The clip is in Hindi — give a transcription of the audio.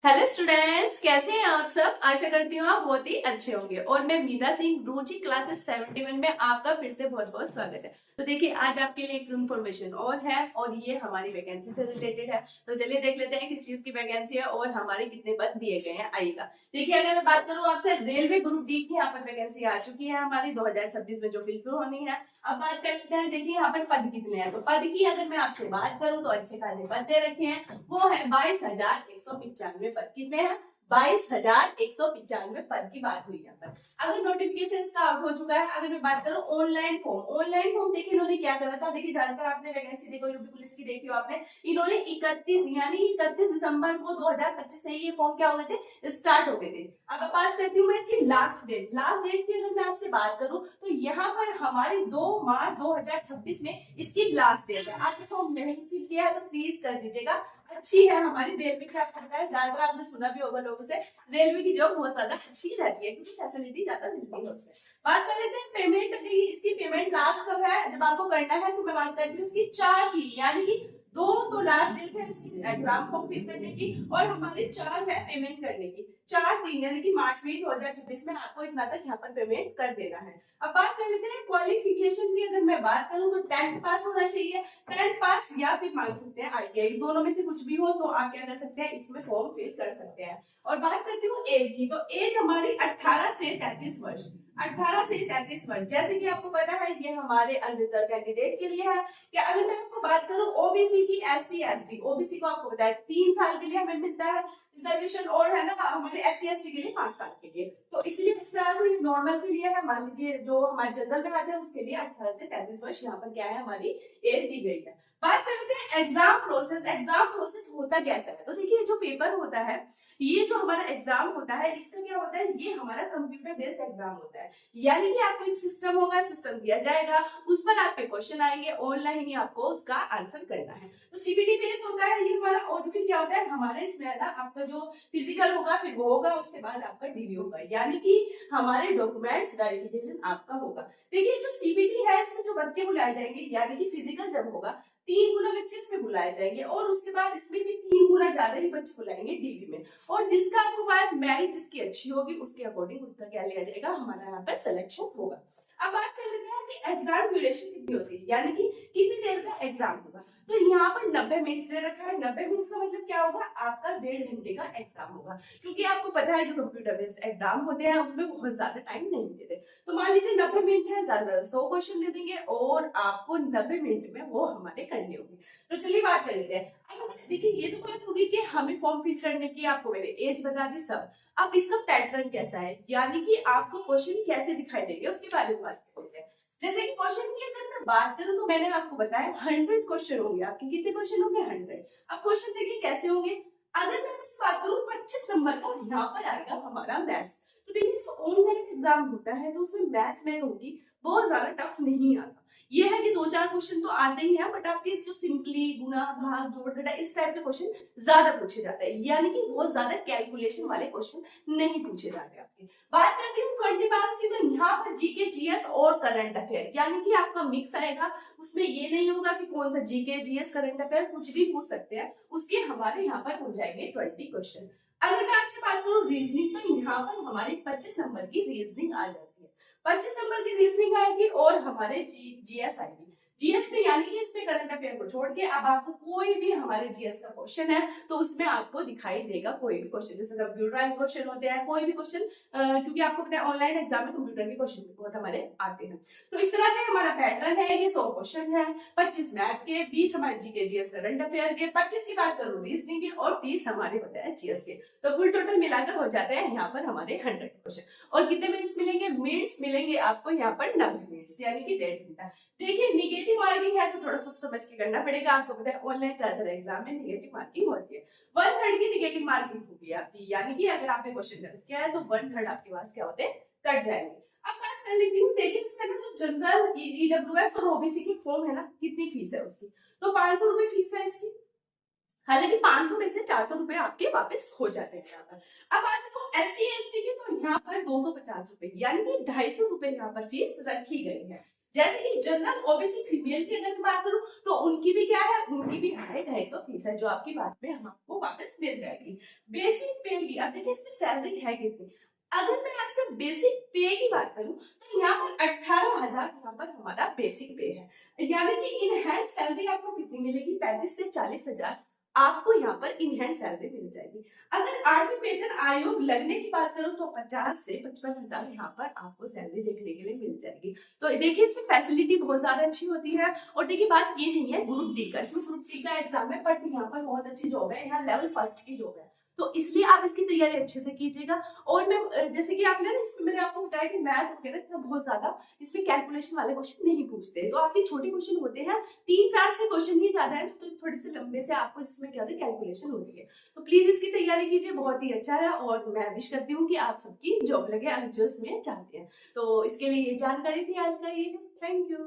हेलो स्टूडेंट्स, कैसे हैं आप सब। आशा करती हूँ आप बहुत ही अच्छे होंगे। और मैं मीता सिंह, रुचि क्लासेस 71 में आपका फिर से बहुत बहुत स्वागत है। तो देखिए, आज आपके लिए एक इन्फॉर्मेशन और है, और ये हमारी वैकेंसी से रिलेटेड है। तो चलिए देख लेते हैं किस चीज की वैकेंसी है और हमारे कितने पद दिए गए हैं। आइएगा, देखिए अगर मैं बात करूँ आपसे, रेलवे ग्रुप डी की यहाँ पर वैकेंसी आ चुकी है हमारी 2026 में, जो फिलफिल होनी है। अब बात कर लेते हैं, देखिए यहाँ पर पद कितने हैं। तो पद की अगर मैं आपसे बात करूँ तो अच्छे खासे पद दे रखे हैं, वो है 22,195 पद। कितने हैं? 22,195 पद की बात हुई यहाँ पर। अगर नोटिफिकेशन इसका आउट हो चुका है, अगर मैं बात करूँ ऑनलाइन फॉर्म देखिए इन्होंने क्या करा था। देखिए ज्यादातर आपने वैकेंसी देखो, यूपी पुलिस की देखी हो आपने, इन्होंने 31 दिसंबर को 2025 से ये फॉर्म क्या हो गए थे, स्टार्ट हो गए थे। अब बात करती हूँ मैं इसकी लास्ट डेट की। अगर मैं आपसे बात करूँ तो यहाँ पर हमारी 2 मार्च 2026 में इसकी लास्ट डेट है। आपने फॉर्म नहीं फिल किया है तो प्लीज कर दीजिएगा। अच्छी है हमारी रेलवे की, आपको पता है ज्यादातर आपने सुना भी होगा लोगों से, रेलवे की जॉब बहुत ज्यादा अच्छी रहती है क्योंकि फैसिलिटी ज्यादा मिलती है उससे। बात कर लेते हैं पेमेंट की। इसकी पेमेंट लास्ट कब है जब आपको करना है, तो मैं बात करती हूँ इसकी 4 की, यानी कि 2 तो लास्ट डेट है इसकी एग्जाम फॉर्म फिल करने की, और हमारे 4 है पेमेंट करने की। 4/3 यानी कि मार्च में 2026 में आपको इतना तक यहाँ पर पेमेंट कर देना है। अब बात कर लेते हैं क्वालिफिकेशन की। अगर मैं बात करूँ तो 10th पास होना चाहिए, 10th पास या फिर मांग सकते हैं ITI, दोनों में से कुछ भी हो तो आप क्या कर सकते हैं, इसमें फॉर्म फिल कर सकते हैं। और बात करती हूँ एज की, तो एज हमारी 18 से 33 वर्ष। 18 से 33 वर्ष, जैसे कि आपको पता है ये हमारे अनरिजर्व कैंडिडेट के लिए है। क्या अगर मैं आपको बात करूँ ओबीसी की, SC ST, ओबीसी को आपको पता है 3 साल के लिए हमें मिलता है रिजर्वेशन, और है ना हमारे SC ST के लिए 5 साल के लिए। तो इसलिए इस तरह से नॉर्मल के लिए है, मान लीजिए जो हमारे जनरल में आते हैं उसके लिए 18 से 33 वर्ष यहाँ पर क्या है, हमारी एज दी गई है। बात कर लेते हैं एग्जाम प्रोसेस। एग्जाम प्रोसेस होता कैसा है, तो देखिए जो पेपर होता है, ये जो हमारा एग्जाम होता है, इसका क्या होता है, ये हमारा कंप्यूटर बेस्ड एग्जाम होता है। यानी कि आपको एक सिस्टम होगा, सिस्टम दिया जाएगा, उस पर आपके क्वेश्चन आएंगे, ऑनलाइन ही आपको उसका आंसर करना है। तो CBT बेस होता है ये हमारा। और फिर क्या होता है हमारे इसमें ना, आपका जो फिजिकल होगा फिर वो होगा, उसके बाद आपका DV होगा, यानी कि हमारे डॉक्यूमेंट्स वेरिफिकेशन आपका होगा। देखिए जो CBT है इसमें जो बच्चे बुलाए जाएंगे, यानी कि फिजिकल जब होगा 3 गुना बच्चे इसमें बुलाए जाएंगे, और उसके बाद इसमें भी 3 गुना ज्यादा ही बच्चे बुलाएंगे DV में। और जिसका आपको बात मेरिट जिसकी अच्छी होगी उसके अकॉर्डिंग उसका क्या लिया जाएगा, हमारा यहाँ पर सिलेक्शन होगा। अब बात कर लेते हैं कि एग्जाम ड्यूरेशन कितनी होती है, यानी कि कितनी देर का एग्जाम होगा। तो यहाँ पर 90 मिनट दे रखा है। 90 मिनट का मतलब क्या होगा, आपका 1.5 घंटे का एग्जाम होगा, क्योंकि आपको पता है जो कंप्यूटर बेस्ड एग्जाम होते हैं उसमें बहुत ज्यादा टाइम नहीं देते। तो मान लीजिए 90 मिनट है, ज्यादा 100 क्वेश्चन दे देंगे और आपको 90 मिनट में वो हमारे करने होंगे। तो चलिए बात कर लेते हैं। अब देखिए ये तो बात होगी कि हमें फॉर्म फिल करने की, आपको मैंने एज बता दी सब। अब इसका पैटर्न कैसा है, यानी कि आपको क्वेश्चन कैसे दिखाई देंगे उसके बारे में बात करते हैं। जैसे कि क्वेश्चन की अगर मैं बात करूं तो मैंने आपको बताया 100 क्वेश्चन होंगे आपके। कितने क्वेश्चन होंगे? 100। अब क्वेश्चन देखिए कैसे होंगे। अगर मैं आपसे बात करूं 25 नंबर का यहाँ पर आएगा हमारा मैथ्स। तो देखिए जो ऑनलाइन एग्जाम होता है तो उसमें मैथ्स में होगी बहुत ज्यादा टफ नहीं आता। ये है कि 2-4 क्वेश्चन तो आते ही हैं, बट आपके जो सिंपली गुणा भाग जोड़ घटा इस टाइप के क्वेश्चन ज्यादा पूछे जाते हैं, यानी कि बहुत ज्यादा कैलकुलेशन वाले क्वेश्चन नहीं पूछे जाते आपके। बात करती हूँ 20 मार्क्स की, तो यहाँ पर जीके जीएस और करंट अफेयर, यानी कि आपका मिक्स आएगा। उसमें ये नहीं होगा कि कौन सा जीके जीएस करंट अफेयर कुछ भी पूछ सकते हैं, उसके हमारे यहाँ पर हो जाएंगे 20 क्वेश्चन। अगर मैं आपसे बात करूँ रीजनिंग, तो यहाँ पर हमारी 25 नंबर की रीजनिंग आ जाती है। 25 नंबर की रीजनिंग आएगी और हमारे जीएस आएगी। जीएस में यानी कि इसमें करंट अफेयर को छोड़ के अब आपको कोई भी हमारे जीएस का क्वेश्चन है तो उसमें आपको दिखाई देगा कोई भी क्वेश्चन, जैसे कंप्यूटराइज क्वेश्चन होते हैं, कोई भी क्वेश्चन, क्योंकि आपको पता है ऑनलाइन एग्जाम में कंप्यूटर के क्वेश्चन बहुत हमारे आते हैं। तो इस तरह से हमारा पैटर्न है, ये 100 क्वेश्चन है, 25 मैथ के, 20 हमारे जीके जीएस करंट अफेयर के, 25 की बात करूँ रीजनिंग के, और 30 हमारे होते हैं जीएस के। तो कुल टोटल मिलाकर हो जाते हैं यहाँ पर हमारे 100 क्वेश्चन। और कितने मिनट्स मिलेंगे? मिनट्स मिलेंगे आपको यहाँ पर 90 मिनट्स, यानी कि 1.5 घंटा। देखिए निगेटिव मार्किंग है तो थोड़ा सा समझ के करना पड़ेगा। आपको पता है ऑनलाइन ज्यादातर एग्जाम में निगेटिव मार्किंग होती है। 1/3 की निगेटिव मार्किंग होगी आपकी, यानी कि अगर आपने क्वेश्चन गलत किया है तो 1/3 आपके पास क्या होते हैं, कट जाएंगे। अब बात कर लेती हूँ, देखिए इसमें ना जो जनरल ईडब्ल्यूएस और ओबीसी की फॉर्म है ना, कितनी फीस है उसकी, तो 500 रुपए फीस है इसकी। हालांकि 500 में से 400 रुपए आपके वापस हो जाते हैं यहाँ पर। अब बात करो SC ST की, तो यहाँ पर 250 रुपए, यानी कि 250 रुपए यहाँ पर फीस रखी गई है। जैसे कि जनरल ओबीसी फीमेल की अगर मैं बात करूं तो उनकी भी क्या है, उनकी भी 250 फीस है, जो आपकी बात में हम आपको वापस मिल जाएगी। बेसिक पे की, अब देखिए इसमें सैलरी है कितनी। अगर मैं आपसे बेसिक पे की बात करूं तो यहाँ पर 18,000 यहाँ पर हमारा बेसिक पे है, यानी कि इन हैंड सैलरी आपको कितनी मिलेगी, 35 से 40,000 आपको यहाँ पर इन हैंड सैलरी मिल जाएगी। अगर 8वें वेतन आयोग लगने की बात करूं तो 50 से 55,000 यहाँ पर आपको सैलरी देखने के लिए मिल जाएगी। तो देखिए इसमें फैसिलिटी बहुत ज्यादा अच्छी होती है। और देखिए बात ये नहीं है ग्रुप डी का, इसमें ग्रुप डी का एग्जाम है, बट यहाँ पर बहुत अच्छी जॉब है, यहाँ लेवल फर्स्ट की जॉब है, तो इसलिए आप इसकी तैयारी अच्छे से कीजिएगा। और मैं जैसे कि आपने ना इसमें मैंने आपको बताया कि मैथ हो गया ना, इतना बहुत ज्यादा इसमें कैलकुलेशन वाले क्वेश्चन नहीं पूछते, तो आपके छोटे क्वेश्चन होते हैं, 3-4 से क्वेश्चन ही ज्यादा है, तो थोड़े से लंबे से आपको जिसमें क्या होता है कैलकुलेशन होती है। तो प्लीज इसकी तैयारी कीजिए, बहुत ही अच्छा है, और मैं विश करती हूँ कि आप सबकी जॉब लगे जो इसमें चाहते हैं। तो इसके लिए ये जानकारी थी आज का ये। Thank you.